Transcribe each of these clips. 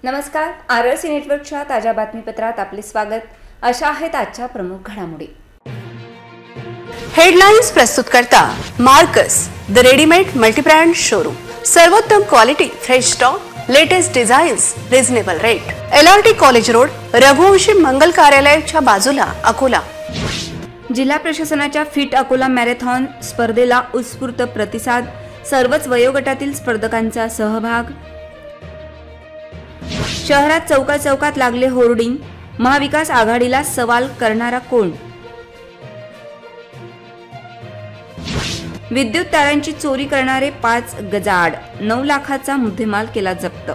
नमस्कार, आरसी नेटवर्कच्या ताज्या बातमीपत्रात आपले स्वागत. अशा आहेत आजच्या प्रमुख घडामोडी. हेडलाइन्स प्रस्तुत करता Marcus the readymade multibrand showroom. सर्वोत्तम quality, fresh stock, latest designs, reasonable rate. LRT college road, Raghuvanshi मंगल कार्यालयाच्या बाजूला, अकोला. जिल्हा प्रशासनाच्या फिट अकोला मॅरेथॉन स्पर्धेला उत्स्फूर्त प्रतिसाद. सर्वच वयोगटातील स्पर्धकांचा सहभाग. शहरात चौकाचौकात लागले होर्डिंग. महाविकास आघाडीला सवाल करणारा कोण? विद्युत तारांची चोरी करणारे 5 गजाआड. 9 लाखाचा मुद्देमाल केला जप्त.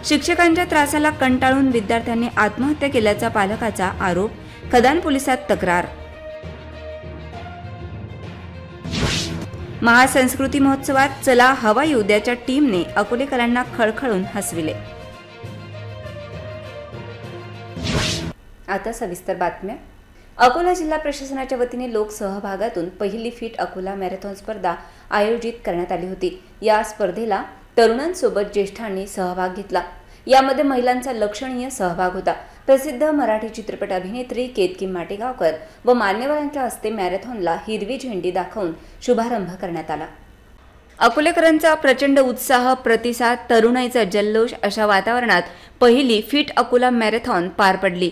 शिक्षकांच्या त्रासाला कंटाळून विद्यार्थ्यांनी आत्महत्या केल्याचा पालकाचा आरोप. खदान पोलिसात तक्रार. महासंस्कृती महोत्सवात चला हवा येऊ द्याच्या टीमने अकोलेकरांना खळखळून हसविले. आता सविस्तर बातम्या. अकोला जिल्हा प्रशासनाच्या वतीने लोकसहभागातून पहिली फिट अकोला मॅरेथॉन स्पर्धा आयोजित करण्यात आली होती. या स्पर्धेला तरुणांसोबत ज्येष्ठांनी सहभाग घेतला. यामध्ये महिलांचा लक्षणीय सहभाग होता. प्रसिद्ध मराठी चित्रपट अभिनेत्री केतकी माटेगावकर व मान्यवरांच्या हस्ते मॅरेथॉनला हिरवी झेंडी दाखवून शुभारंभ करण्यात आला. अकोलेकरांचा प्रचंड उत्साह, प्रतिसाद, तरुणाईचा जल्लोष अशा वातावरणात पहिली फिट अकोला मॅरेथॉन पार पडली.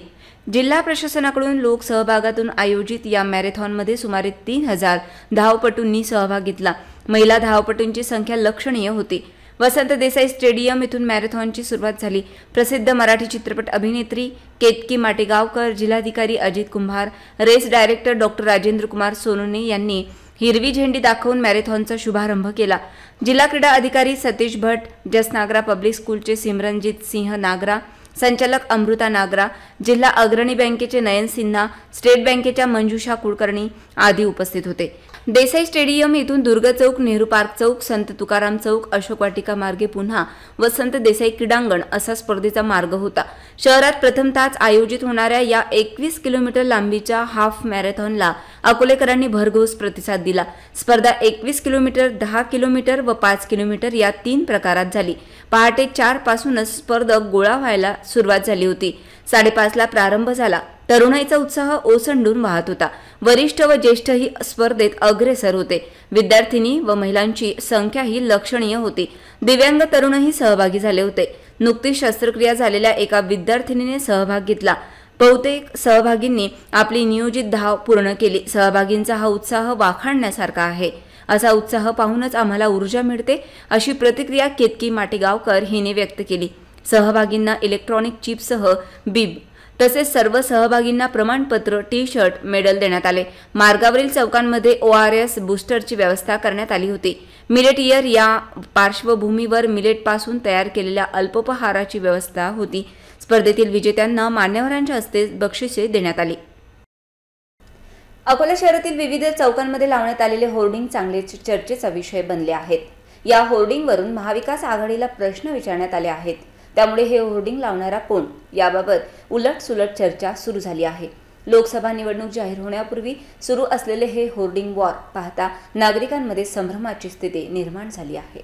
जिल्हा प्रशासनाकडून लोकसहभागातून आयोजित या मॅरेथॉनमध्ये सुमारे 3000 धावपटूंनी सहभाग घेतला. महिला धावपटूंची संख्या लक्षणीय होती. वसंत देसाई स्टेडियम येथून मॅरेथॉनची सुरुवात झाली. प्रसिद्ध मराठी चित्रपट अभिनेत्री केतकी माटेगावकर, जिल्हाधिकारी Ajit Kumbhar, race director doctor Rajendra Kumar Sonone यांनी हिरवी झेंडी दाखवून मॅरेथॉनचा शुभारंभ केला. जिल्हा क्रीडा अधिकारी सतीश भट, जस नागरा पब्लिक स्कूलचे सिमरनजीत सिंह नागरा, संचालक अमृता नागरा, जिल्हा अग्रणी बँकेचे नयन सिन्हा, स्टेट बँकेच्या मंजुषा कुलकर्णी आदी उपस्थित होते. देसाई स्टेडियम येथून दुर्ग चौक, नेहरू पार्क चौक, संत तुकाराम चौक, अशोक वाटिका मार्गे पुन्हा वसंत देसाई क्रीडांगण असा स्पर्धेचा मार्ग होता. शहरात प्रथमतःच आयोजित होणाऱ्या या 21 किलोमीटर लांबीच्या हाफ मॅरेथॉनला अकोलेकरांनी भरघोस प्रतिसाद दिला. स्पर्धा 21 किलोमीटर, 10 किलोमीटर व 5 किलोमीटर या 3 प्रकारात झाली. पहाटे 4 पासूनच स्पर्धक गोळा व्हायला सुरुवात झाली होती. 5:30 ला प्रारंभ झाला. तरुणाईचा उत्साह ओसंडून वाहत होता. वरिष्ठ व ज्येष्ठही स्पर्धेत अग्रेसर होते. विद्यार्थिनी व महिलांची संख्याही लक्षणीय होती. दिव्यांग तरुणही सहभागी झाले होते. नुकतीच शस्त्रक्रिया झालेल्या एका विद्यार्थिनीने सहभाग घेतला. बहुतेक सहभागींनी आपली नियोजित धाव पूर्ण केली. सहभागींचा हा उत्साह वाखाणण्यासारखा आहे. असा उत्साह पाहूनच आम्हाला ऊर्जा मिळते, अशी प्रतिक्रिया केतकी माटेगावकर हिने व्यक्त केली. सहभागींना इलेक्ट्रॉनिक चिपसह बीब तसेच सर्व सहभागींना प्रमाणपत्र, टी-शर्ट, मेडल देण्यात आले. मार्गावरील चौकांमध्ये ORS बूस्टरची व्यवस्था करण्यात आली होती. मिलेट इयर या पार्श्वभूमीवर मिलेटपासून तयार केलेल्या अल्पोपहाराची व्यवस्था होती. स्पर्धेतील विजेत्यांना मान्यवरांच्या हस्ते बक्षिसे देण्यात आली. अकोला शहरातील विविध चौकांमध्ये लावण्यात आलेले होर्डिंग चांगले चर्चेचा विषय बनले आहेत. या होर्डिंगवरून महाविकास आघाडीला प्रश्न विचारण्यात आले आहेत. त्यामुळे हे होर्डिंग लावणारा कोण याबाबत उलटसुलट चर्चा सुरू झाली आहे. लोकसभा निवडणूक जाहीर होण्यापूर्वी सुरू असलेले हे होर्डिंग वॉर पाहता नागरिकांमध्ये संभ्रमाची स्थिती निर्माण झाली आहे.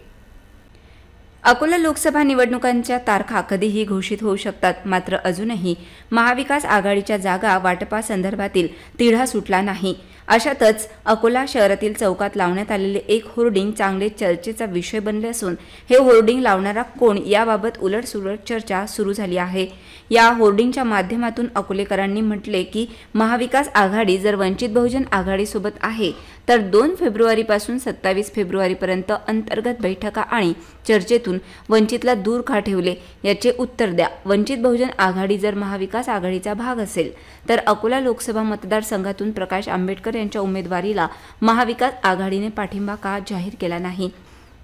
अकोला लोकसभा निवडणुकांच्या तारखा कधीही घोषित होऊ शकतात. मात्र अजूनही महाविकास आघाडीच्या जागा वाटपासंदर्भातील तिढा सुटला नाही. अशातच अकोला शहरातील चौकात लावण्यात आलेले एक होर्डिंग चांगले चर्चेचा विषय बनले असून हे होर्डिंग लावणारा कोण याबाबत उलटसुलट चर्चा सुरू झाली आहे. या होर्डिंगच्या माध्यमातून अकोलेकरांनी म्हटले की महाविकास आघाडी जर वंचित बहुजन आघाडीसोबत आहे तर 2 फेब्रुवारीपासून 27 फेब्रुवारीपर्यंत अंतर्गत बैठका आणि चर्चेतून वंचितला दूर का ठेवले याचे उत्तर द्या. वंचित बहुजन आघाडी जर महाविकास आघाडीचा भाग असेल तर अकोला लोकसभा मतदारसंघातून प्रकाश आंबेडकर यांच्या उमेदवारीला महाविकास आघाडीने पाठिंबा का जाहीर केला नाही?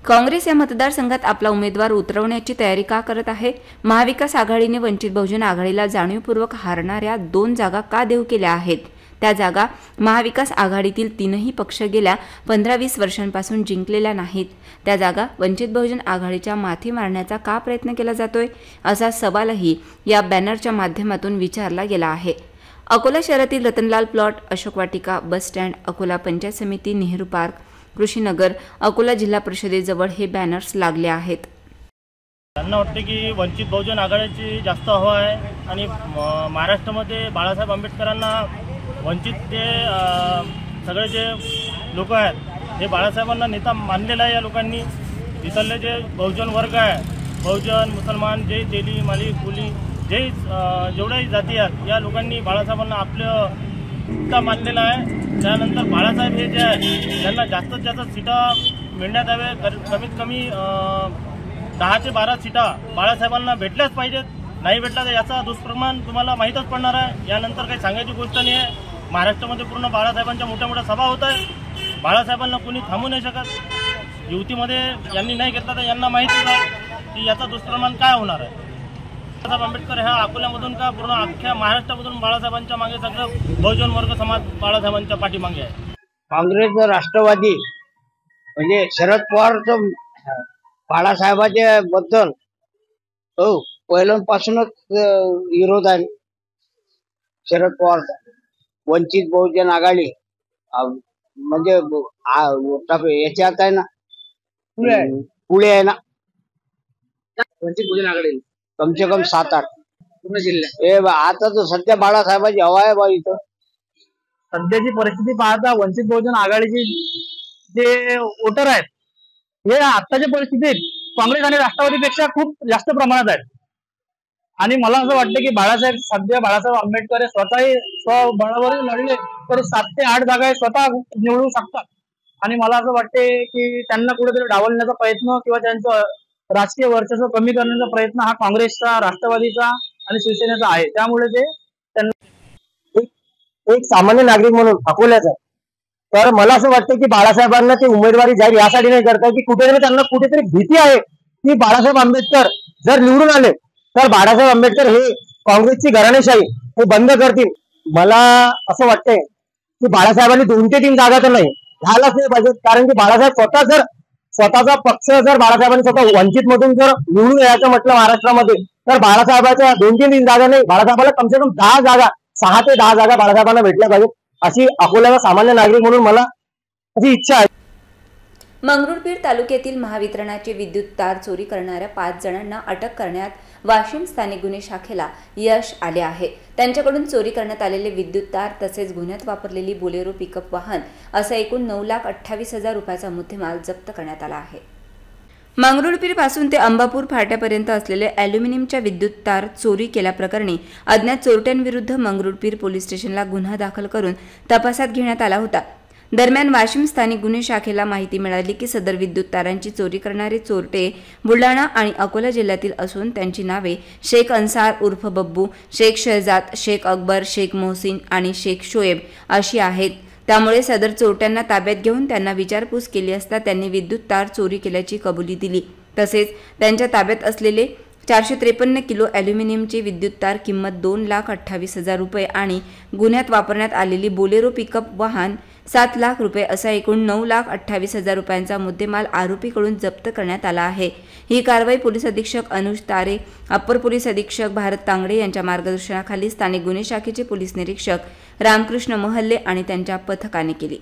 काँग्रेस या मतदारसंघात आपला उमेदवार उतरवण्याची तयारी का करत आहे? महाविकास आघाडीने वंचित बहुजन आघाडीला जाणीवपूर्वक हारणाऱ्या 2 जागा का देऊ केल्या आहेत? त्या जागा महाविकास आघाडीतील 3ही पक्ष गेल्या 15-20 वर्षांपासून जिंकलेल्या नाहीत. त्या जागा वंचित बहुजन आघाडीच्या माथी मारण्याचा का प्रयत्न केला जातोय असा सवालही या बॅनरच्या माध्यमातून विचारला गेला आहे. अकोला शहरातील Ratanlal plot, Ashok Vatika, bus stand, Akola panchayat समिती, नेहरू पार्क, कृषीनगर अकोला जिल्हा परिषदेजवळ हे बॅनर्स लागले आहेत. त्यांना वाटते की वंचित बहुजन आघाडीची जास्त हवा आहे आणि महाराष्ट्रामध्ये बाळासाहेब आंबेडकरांना वंचित जे सगळे जे लोक आहेत हे बाळासाहेबांना नेता मानलेला आहे. या लोकांनी इथले जे बहुजन वर्ग आहे, बहुजन, मुसलमान, जे तेली, माली, कुली, जे जेवढ्याही जाती आहेत या लोकांनी बाळासाहेबांना आपलं नेता मानलेला आहे. त्यानंतर बाळासाहेब हे जे आहे त्यांना जास्तीत जास्त सीटा मिळण्यात यावे. कमीत कमी 10 ते 12 सीटा बाळासाहेबांना भेटल्याच पाहिजेत. नाही भेटला तर याचा दुष्परिणाम तुम्हाला माहीतच पडणार आहे. यानंतर काही सांगायची गोष्ट नाही आहे. महाराष्ट्रामध्ये पूर्ण बाळासाहेबांच्या मोठ्या मोठ्या सभा होत आहे. बाळासाहेबांना कोणी थांबू नाही शकत. युतीमध्ये यांनी नाही घेतला तर यांना माहितीच आहे की याचा दुष्परिणाम काय होणार आहे. बाळासाहेब आंबेडकर ह्या अकोल्यामधून का पूर्ण अख्ख्या महाराष्ट्रामधून बाळासाहेबांच्या मागे सगळं बहुजन वर्ग समाज बाळासाहेबांच्या पाठीमागे आहे. काँग्रेस राष्ट्रवादी म्हणजे शरद पवारचं बाळासाहेबांच्या बद्दल पहिल्यापासूनच विरोध आहे. शरद पवारचा वंचित बहुजन आघाडी म्हणजे याच्यात आहे ना, पुढे आहे ना वंचित बहुजन आघाडी कम से कम 7-8 पूर्ण जिल्ह्यात. आता तर सध्या बाळासाहेबांची हवा आहे बा. इथं सध्याची परिस्थिती पाहता वंचित बहुजन आघाडीचे जे वोटर आहेत हे आताच्या परिस्थितीत काँग्रेस आणि राष्ट्रवादीपेक्षा खूप जास्त प्रमाणात आहेत. आणि मला असं वाटतं की सध्या बाळासाहेब आंबेडकर स्वतःही स्वबळावर लढले तर 7 ते 8 जागा स्वतः निवडू शकतात. आणि मला असं वाटते की त्यांना कुठेतरी डावलण्याचा प्रयत्न किंवा त्यांचं राजकीय वर्चस्व कमी करण्याचा प्रयत्न हा काँग्रेसचा, राष्ट्रवादीचा आणि शिवसेनेचा आहे. त्यामुळे ते त्यांना एक सामान्य नागरिक म्हणून अकोल्याचा तर मला असं वाटतं की बाळासाहेबांना ते उमेदवारी जाहीर यासाठी नाही करतात की कुठेतरी त्यांना कुठेतरी भीती आहे की बाळासाहेब आंबेडकर जर निवडून आले तर बाळासाहेब आंबेडकर हे काँग्रेसची घराणेशाही हे बंद करतील. मला असं वाटतंय की बाळासाहेबांनी 2 ते 3 जागा तर नाही झालाच नाही पाहिजे. कारण की बाळासाहेब स्वतःचा पक्ष जर बाळासाहेबांनी स्वतः वंचित मधून जर निवडून यायचं म्हटलं महाराष्ट्रामध्ये तर बाळासाहेबांच्या 2 ते 3 जागा नाही, बाळासाहेबांना कमसे कम 10 जागा, 6 ते 10 जागा बाळासाहेबांना भेटल्या पाहिजेत अशी अकोल्याचा सामान्य नागरिक म्हणून मला अशी इच्छा आहे. मंगरुळपीर तालुक्यातील महावितरणाचे विद्युत तार चोरी करणाऱ्या 5 जणांना अटक करण्यात वाशिम स्थानिक गुन्हे शाखेला यश आले आहे. त्यांच्याकडून चोरी करण्यात आलेले विद्युत तार तसेच गुन्ह्यात वापरलेली बोलेरो पिकअप वाहन असा एकूण 9,28,000 रुपयाचा मुद्देमाल जप्त करण्यात आला आहे. मंगरुळपीर पासून ते अंबापूर फाट्यापर्यंत असलेले अॅल्युमिनियमच्या विद्युत तार चोरी केल्याप्रकरणी अज्ञात चोरट्यांविरुद्ध मंगरुळपीर पोलीस स्टेशनला गुन्हा दाखल करून तपासात घेण्यात आला होता. दरम्यान वाशिम स्थानिक गुन्हे शाखेला माहिती मिळाली की सदर विद्युत तारांची चोरी करणारे चोरटे बुलढाणा आणि अकोला जिल्ह्यातील असून त्यांची नावे शेख अन्सार उर्फ बब्बू, शेख शहजाद, शेख अकबर, शेख मोहसिन आणि शेख शोएब अशी आहेत. त्यामुळे सदर चोरट्यांना ताब्यात घेऊन त्यांना विचारपूस केली असता त्यांनी विद्युत तार चोरी केल्याची कबुली दिली. तसेच त्यांच्या ताब्यात असलेले 453 किलो अॅल्युमिनियमचे विद्युत तार किंमत 2,28,000 रुपये आणि गुन्ह्यात वापरण्यात आलेली बोलेरो पिकअप वाहन 7 लाख रुपये असा एकूण 9,28,000 रुपयांचा मुद्देमाल आरोपीकडून जप्त करण्यात आला आहे. ही कारवाई पोलीस अधीक्षक अनुज तारे, अप्पर पोलीस अधीक्षक भारत तांगडे यांच्या मार्गदर्शनाखाली स्थानिक गुन्हे शाखेचे पोलीस निरीक्षक रामकृष्ण महल्ले आणि त्यांच्या पथकाने केली.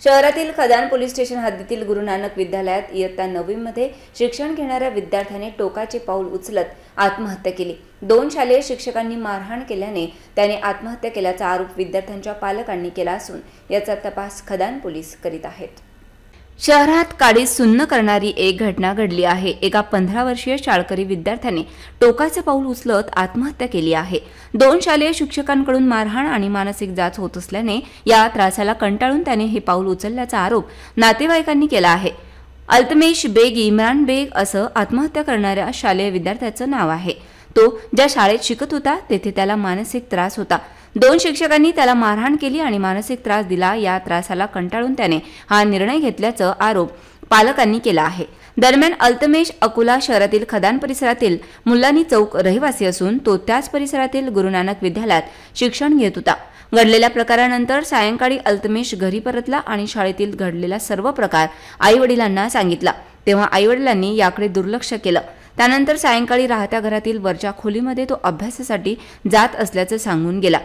शहरातील खदान पोलीस स्टेशन हद्दीतील गुरु नानक विद्यालयात इयत्ता 9वी मध्ये शिक्षण घेणाऱ्या विद्यार्थ्याने टोकाचे पाऊल उचलत आत्महत्या केली. 2 शालेय शिक्षकांनी मारहाण केल्याने त्याने आत्महत्या केल्याचा आरोप विद्यार्थ्यांच्या पालकांनी केला असून याचा तपास खदान पोलीस करीत आहेत. शहरात काळी सुन्न करणारी एक घटना घडली आहे. एका 15 वर्षीय शाळकरी विद्यार्थ्याने टोकाचे पाऊल उचलत आत्महत्या केली आहे. 2 शालेय शिक्षकांकडून मारहाण आणि मानसिक जाच होत असल्याने या त्रासाला कंटाळून त्याने हे पाऊल उचलल्याचा आरोप नातेवाईकांनी केला आहे. अल्तमेश बेग इम्रान बेग असं आत्महत्या करणाऱ्या शालेय विद्यार्थ्याचं नाव आहे. तो ज्या शाळेत शिकत होता तेथे त्याला मानसिक त्रास होता. 2 शिक्षकांनी त्याला मारहाण केली आणि मानसिक त्रास दिला. या त्रासाला कंटाळून त्याने हा निर्णय घेतल्याचा आरोप पालकांनी केला आहे. दरम्यान अल्तमेश अकोला शहरातील खदान परिसरातील मुल्लानी चौक रहिवासी असून तो त्याच परिसरातील गुरु नानक विद्यालयात शिक्षण घेत होता. घडलेल्या प्रकारानंतर सायंकाळी अल्तमेश घरी परतला आणि शाळेतील घडलेला सर्व प्रकार आईवडिलांना सांगितला. तेव्हा आईवडिलांनी याकडे दुर्लक्ष केलं. त्यानंतर सायंकाळी राहत्या घरातील वरच्या खोलीमध्ये तो अभ्यासासाठी जात असल्याचं सांगून गेला.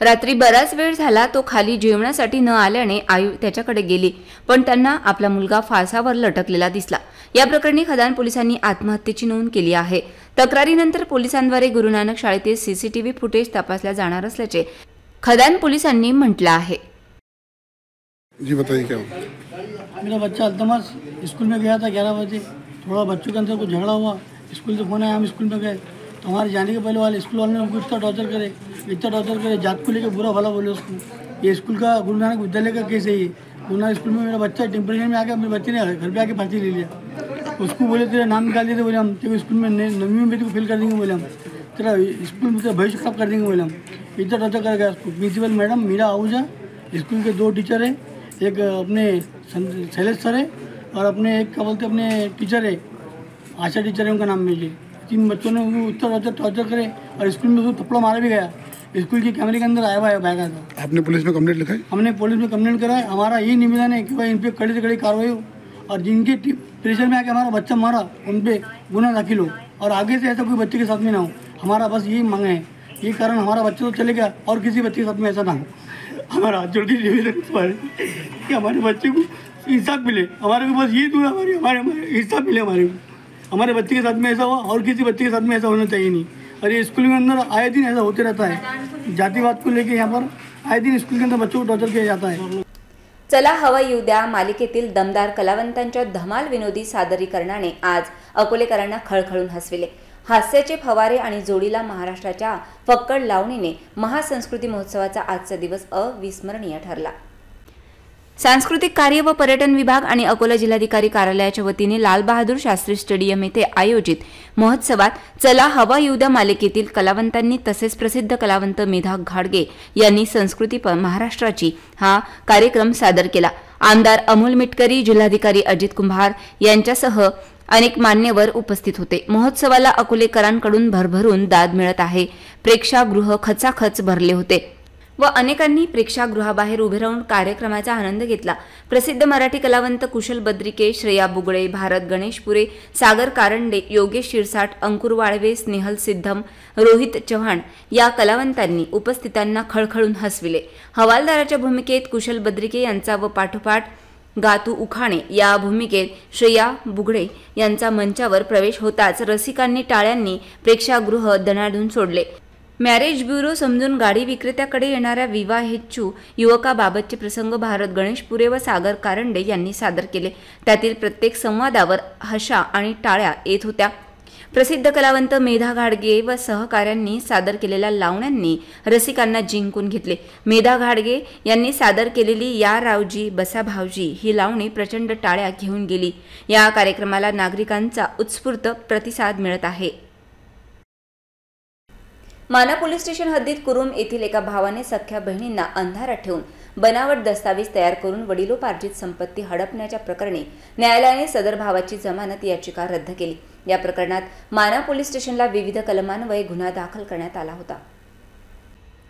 रात्री बराच वेळ झाला तो खाली जेवणासाठी न आल्याने आई त्याच्याकडे गेली, पण त्यांना आपला मुलगा फासावर लटकलेला दिसला। या प्रकरणी खदान पोलिसांनी आत्महत्येची नोंद केली आहे। तक्रारीनंतर पोलिसांद्वारे गुरु नानक शाळेतील सीसीटीव्ही फुटेज तपासल्या जाणार असल्याचे खदान पोलिसांनी म्हटलं आहे। जी बताइए क्या मेरा बच्चा अल्तमस स्कूल में गया था 11 बजे, थोड़ा बच्चों के अंदर कुछ झगड़ा हुआ, स्कूल से फोन आया, हम स्कूल में गए तो हमारे जाने के पहले वाले स्कूल वाले ने उनको इतना टॉर्चर करे, जात को लेकर बुरा भला बोले उसको। ये स्कूल का गुरु नानक विद्यालय का केस है। ये गुरु नानक स्कूल में मेरा बच्चा टेम्परेचर में आके अपने बच्चे ने घर पे आके फांसी ले लिया। उसको बोले तेरा नाम निकाल दिए थे, बोले हम तेरे स्कूल में 9वीं में तेरे को फेल कर देंगे, बोले हम तेरा स्कूल में तेरा भविष्य खराब कर देंगे, बोले हम। इतना टॉर्चर कर गया उसको। Principal madam Meera Ahuja, school के 2 टीचर है, एक अपने शैलेश सर है और अपने एक क्या बोलते अपने टीचर है, आशा टीचर है, उनका नाम मुझे। 3 बच्चों ने वो उत्तर टॉर्चर करे और स्कूल में उसको थप्पड़ मारा भी गया। स्कूल की कैमरे के अंदर आया हुआ है, बैग आया था। आपने पुलिस में कंप्लेंट लिखाई? हमने पुलिस में कंप्लेंट करा है। हमारा यही निवेदन है कि भाई इन पर कड़ी से कड़ी कार्रवाई हो और जिनके प्रेशर में आके हमारा बच्चा मारा उन पर गुना दाखिल हो और आगे से ऐसा कोई बच्चे के साथ में ना हो। हमारा बस यही मांग है। ये कारण हमारा बच्चा तो चले गया और किसी बच्चे के साथ में ऐसा ना हो। हमारा हाथ जोड़ के निवेदन कि हमारे बच्चे को इंसाफ मिले। हमारे को बस ये दूर हमारे इंसाफ मिले। हमारे बच्चे के साथ में ऐसा हुआ और किसी बच्चे के साथ में ऐसा होना चाहिए नहीं। और ये स्कूल के अंदर आए दिन ऐसा होते रहता है। जातिवाद को लेके यहाँ पर आए दिन स्कूल के अंदर बच्चों को टॉर्चर किया जाता है। चला हवा येऊ द्या मालिकेतील दमदार कलावंतांच्या धमाल विनोदी सादरीकरणाने आज अकोलेकरांना खळखळून हसविले। हास्याचे फवारे आणि जोडीला महाराष्ट्राच्या फक्कड लावणीने महासंस्कृती महोत्सवाचा आजचा दिवस अविस्मरणीय ठरला। सांस्कृतिक कार्य व पर्यटन विभाग आणि अकोला जिल्हाधिकारी कार्यालयाच्या वतीने लाल बहादूर शास्त्री स्टेडियम येथे आयोजित महोत्सवात चला हवा येऊ द्या मालिकेतील कलावंतांनी तसेच प्रसिद्ध कलावंत मेधा घाडगे यांनी संस्कृती महाराष्ट्राची हा कार्यक्रम सादर केला। आमदार अमोल मिटकरी, जिल्हाधिकारी अजित कुंभार यांच्यासह अनेक मान्यवर उपस्थित होते। महोत्सवाला अकोलेकरांकडून भरभरून दाद मिळत आहे। प्रेक्षागृह खचाखच भरले होते व अनेकांनी प्रेक्षागृहाबाहेर उभे राहून कार्यक्रमाचा आनंद घेतला। प्रसिद्ध मराठी कलावंत कुशल बद्रिके, श्रेया बुगळे, भारत गणेशपुरे, सागर कारंडे, योगेश शिरसाट, अंकुर वाळवे, स्नेहल सिद्धम, रोहित चव्हाण या कलावंतांनी उपस्थितांना खळखळून हसविले। हवालदाराच्या भूमिकेत कुशल बद्रिके यांचा व पाठोपाठ गातू उखाणे या भूमिकेत श्रेया बुगळे यांचा मंचावर प्रवेश होताच रसिकांनी टाळ्यांनी प्रेक्षागृह दणाणून सोडले। मॅरेज ब्युरो समजून गाडी विक्रेत्याकडे येणाऱ्या विवाहेच्छू युवकाबाबतचे प्रसंग भारत गणेशपुरे व सागर कारंडे यांनी सादर केले। त्यातील प्रत्येक संवादावर हशा आणि टाळ्या येत होत्या। प्रसिद्ध कलावंत मेधा घाडगे व सहकाऱ्यांनी सादर केलेल्या लावण्यांनी रसिकांना जिंकून घेतले। मेधा घाडगे यांनी सादर केलेली या रावजी बसा भावजी ही लावणी प्रचंड टाळ्या घेऊन गेली। या कार्यक्रमाला नागरिकांचा उत्स्फूर्त प्रतिसाद मिळत आहे। माना पोलीस स्टेशन हद्दीत कुरुम येथील एका भावाने सख्या बहिणींना अंधारात ठेवून बनावट दस्तावेज तयार करून वडिलोपार्जित संपत्ती हडपण्याच्या प्रकरणी न्यायालयाने सदर भावाची जमानत याचिका रद्द केली। या प्रकरणात माना पोलीस स्टेशनला विविध कलमान्वये गुन्हा दाखल करण्यात आला होता।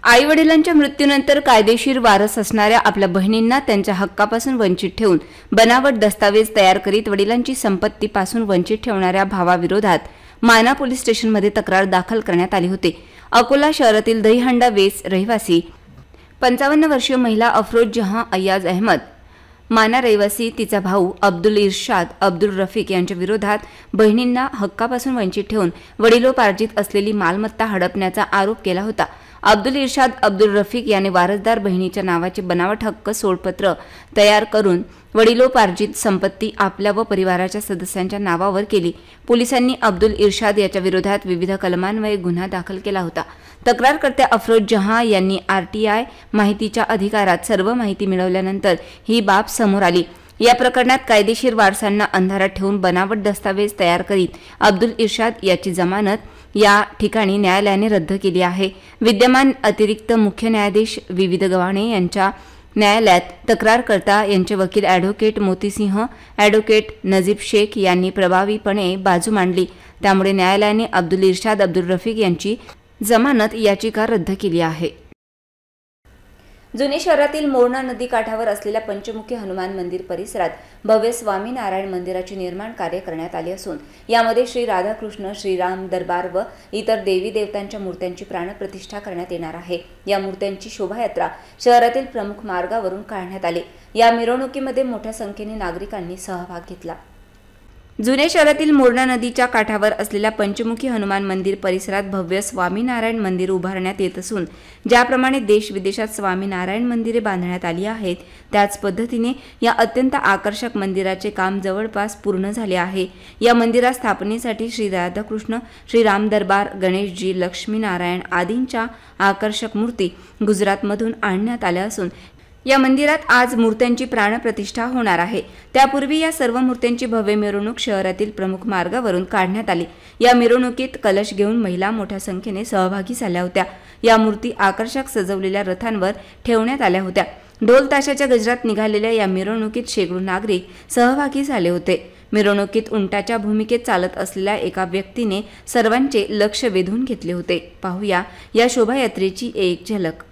आई वडिलांच्या मृत्यूनंतर कायदेशीर वारस असणाऱ्या आपल्या बहिणींना त्यांच्या हक्कापासून वंचित ठेवून बनावट दस्तावेज तयार करीत वडिलांची संपत्तीपासून वंचित ठेवणाऱ्या भावाविरोधात माना पोलीस स्टेशनमध्ये तक्रार दाखल करण्यात आली होती। अकोला शहरातील दहीहंडा वेस रहिवासी 55 वर्षीय महिला अफरोज जहां अय्याज अहमद, माना रहिवासी तिचा भाऊ अब्दुल इर्शाद अब्दुल रफीक यांच्या विरोधात बहिणींना हक्कापासून वंचित ठेवून वडिलोपार्जित असलेली मालमत्ता हडपण्याचा आरोप केला होता। अब्दुल इर्शाद अब्दुल रफीक याने वारसदार बहिणीच्या नावाचे बनावट हक्क सोडपत्र तयार करून वडिलोपार्जित संपत्ती आपल्या व परिवाराच्या सदस्यांच्या नावावर केली। पोलिसांनी अब्दुल इर्शाद याच्या विरोधात विविध कलमान्वये गुन्हा दाखल केला होता। तक्रारकर्त्या अफरोज जहां यांनी आरटीआय माहितीच्या अधिकारात सर्व माहिती मिळवल्यानंतर ही बाब समोर आली। या प्रकरणात कायदेशीर वारसांना अंधारात ठेवून बनावट दस्तावेज तयार करीत अब्दुल इर्शाद याची जमानत या ठिकाणी न्यायालयाने रद्द केली आहे। विद्यमान अतिरिक्त मुख्य न्यायाधीश विविध गवाणे यांच्या न्यायालयात तक्रारकर्ता यांचे वकील ॲडव्होकेट मोतीसिंह, ॲडव्होकेट नजीब शेख यांनी प्रभावीपणे बाजू मांडली। त्यामुळे न्यायालयाने अब्दुल इर्शाद अब्दुल रफीक यांची जमानत याचिका रद्द केली आहे। जुने शहरातील मोरणा नदी काठावर असलेल्या पंचमुखी हनुमान मंदिर परिसरात भव्य स्वामीनारायण मंदिराचे निर्माण कार्य करण्यात आले असून यामध्ये श्री राधाकृष्ण, श्रीराम दरबार व इतर देवी देवतांच्या मूर्त्यांची प्राणप्रतिष्ठा करण्यात येणार आहे। या मूर्त्यांची शोभायात्रा शहरातील प्रमुख मार्गावरून काढण्यात आली। या मिरवणुकीमध्ये मोठ्या संख्येने नागरिकांनी सहभाग घेतला। जुने शहरातील मोरणा नदीच्या काठावर असलेल्या पंचमुखी हनुमान मंदिर परिसरात भव्य स्वामीनारायण मंदिर उभारण्यात येत असून ज्याप्रमाणे देश विदेशात स्वामीनारायण मंदिरे बांधण्यात आली आहेत त्याच पद्धतीने या अत्यंत आकर्षक मंदिराचे काम जवळपास पूर्ण झाले आहे। या मंदिरात स्थापनेसाठी श्री राधाकृष्ण, श्रीराम दरबार, गणेशजी, लक्ष्मीनारायण आदींच्या आकर्षक मूर्ती गुजरातमधून आणण्यात आल्या असून या मंदिरात आज मूर्त्यांची प्राणप्रतिष्ठा होणार आहे। त्यापूर्वी या सर्व मूर्त्यांची भव्य मिरवणूक शहरातील प्रमुख मार्गावरून काढण्यात आली। या मिरवणुकीत कलश घेऊन महिला मोठ्या संख्येने सहभागी झाल्या होत्या। या मूर्ती आकर्षक सजवलेल्या रथांवर ठेवण्यात आल्या होत्या। ढोल ताशाच्या गजरात निघालेल्या या मिरवणुकीत शेकडो नागरिक सहभागी झाले होते। मिरवणुकीत उंटाच्या भूमिकेत चालत असलेल्या एका व्यक्तीने सर्वांचे लक्ष वेधून घेतले होते। पाहूया या शोभायात्रेची एक झलक।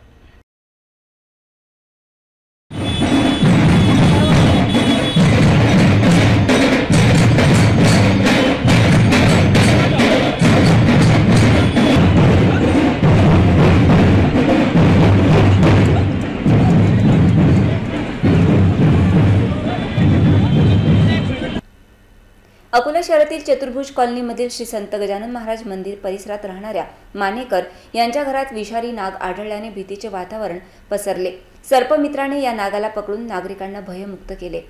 अकोला शहरातील चतुर्भुज कॉलनीमधील श्री संत गजानन महाराज मंदिर परिसरात राहणाऱ्या मानेकर यांच्या घरात विषारी नाग आढळल्याने भीतीचे वातावरण पसरले। सर्पमित्राने या नागाला पकडून नागरिकांना भयमुक्त केले।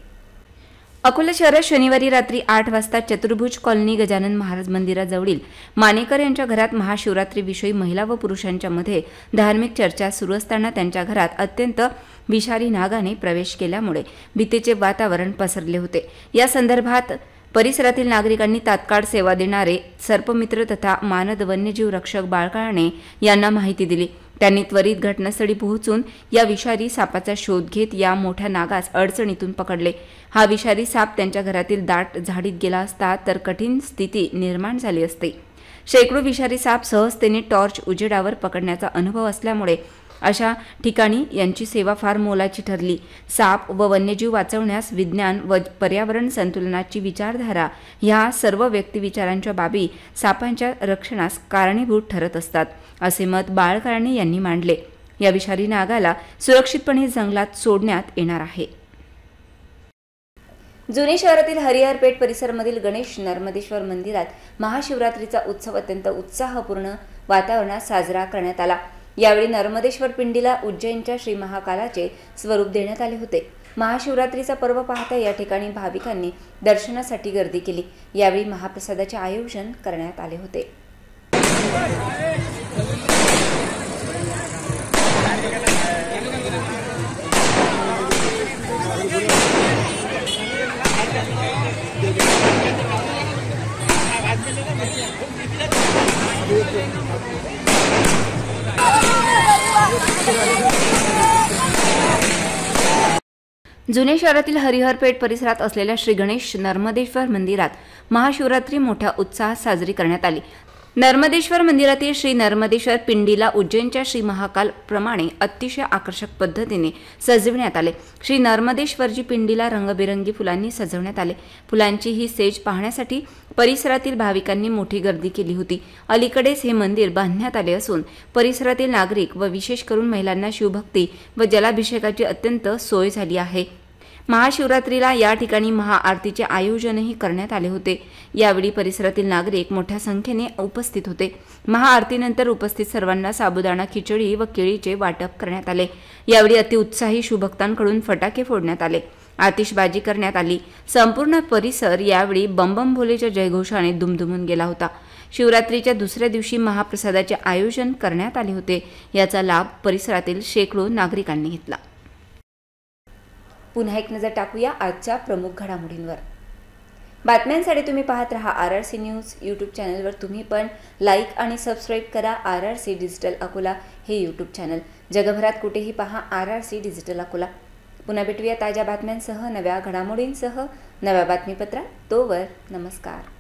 अकोला शहरात शनिवारी रात्री 8 वाजता चतुर्भुज कॉलनी गजानन महाराज मंदिराजवळील मानेकर यांच्या घरात महाशिवरात्रीविषयी महिला व पुरुषांच्या मध्ये धार्मिक चर्चा सुरू असताना त्यांच्या घरात अत्यंत विषारी नागाने प्रवेश केल्यामुळे भीतीचे वातावरण पसरले होते। या संदर्भात परिसरातील नागरिकांनी तात्काळ सेवा देणारे सर्पमित्र तथा मानद वन्यजीव रक्षक बाळकाणे यांना माहिती दिली। त्यांनी त्वरित घटनास्थळी पोहोचून या विषारी सापाचा शोध घेत या मोठ्या नागास अडचणीतून पकडले। हा विषारी साप त्यांच्या घरातील दाट झाडीत गेला असता तर कठीण स्थिती निर्माण झाली असती। शेकडो विषारी साप सहजतेने टॉर्च उजेडावर पकडण्याचा अनुभव असल्यामुळे अशा ठिकाणी यांची सेवा फार मोलाची ठरली। साप व वन्यजीव वाचवण्यास विज्ञान व पर्यावरण संतुलनाची विचारधारा ह्या सर्व व्यक्तिविचारांच्या बाबी सापांच्या रक्षणास कारणीभूत ठरत असतात, असे मत बाळकाणे यांनी मांडले। या विषारी नागाला सुरक्षितपणे जंगलात सोडण्यात येणार आहे। जुने शहरातील हरिहरपेठ परिसरामधील गणेश नर्मदेश्वर मंदिरात महाशिवरात्रीचा उत्सव अत्यंत उत्साहपूर्ण वातावरणात साजरा करण्यात आला। यावेळी नर्मदेश्वर पिंडीला उज्जैनच्या श्री महाकालाचे स्वरूप देण्यात आले होते। महाशिवरात्रीचा पर्व पाहता या ठिकाणी भाविकांनी दर्शनासाठी गर्दी केली। यावेळी महाप्रसादाचे आयोजन करण्यात आले होते। जुने शहरातील हरिहरपेठ परिसरात असलेल्या श्री गणेश नर्मदेश्वर मंदिरात महाशिवरात्री मोठ्या उत्साहात साजरी करण्यात आली। नर्मदेश्वर मंदिरातील श्री नर्मदेश्वर पिंडीला उज्जैनच्या श्री महाकाल प्रमाणे अतिशय आकर्षक पद्धतीने सजविण्यात आले। श्री नर्मदेश्वरजी पिंडीला रंगबेरंगी फुलांनी सजवण्यात आले। फुलांची ही सेज पाहण्यासाठी परिसरातील भाविकांनी मोठी गर्दी केली होती। अलीकडेच हे मंदिर बांधण्यात आले असून परिसरातील नागरिक व विशेष करून महिलांना शिवभक्ती व जलाभिषेकाची अत्यंत सोय झाली आहे। महाशिवरात्रीला या ठिकाणी महाआरतीचे आयोजनही करण्यात आले होते। यावेळी परिसरातील नागरिक मोठ्या संख्येने उपस्थित होते। महाआरतीनंतर उपस्थित सर्वांना साबुदाणा खिचडी व केळीचे वाटप करण्यात आले। यावेळी अतिउत्साही शिवभक्तांकडून फटाके फोडण्यात आले, आतिषबाजी करण्यात आली। संपूर्ण परिसर यावेळी बम भोलेच्या जयघोषाने दुमदुमून गेला होता। शिवरात्रीच्या दुसऱ्या दिवशी महाप्रसादाचे आयोजन करण्यात आले होते। याचा लाभ परिसरातील शेकडो नागरिकांनी घेतला। पुन्हा एक नजर टाकूया आजच्या प्रमुख घडामोडींवर। बातम्यांसाठी तुम्ही पाहत रहा RRC न्यूज। यूट्यूब चॅनलवर तुम्ही पण लाईक आणि सबस्क्राईब करा RRC डिजिटल अकोला हे यूट्यूब चॅनल। जगभरात कुठेही पहा RRC डिजिटल अकोला। पुन्हा भेटूया ताज्या बातम्यांसह, नव्या घडामोडींसह, नव्या बातमीपत्रात। तोवर नमस्कार।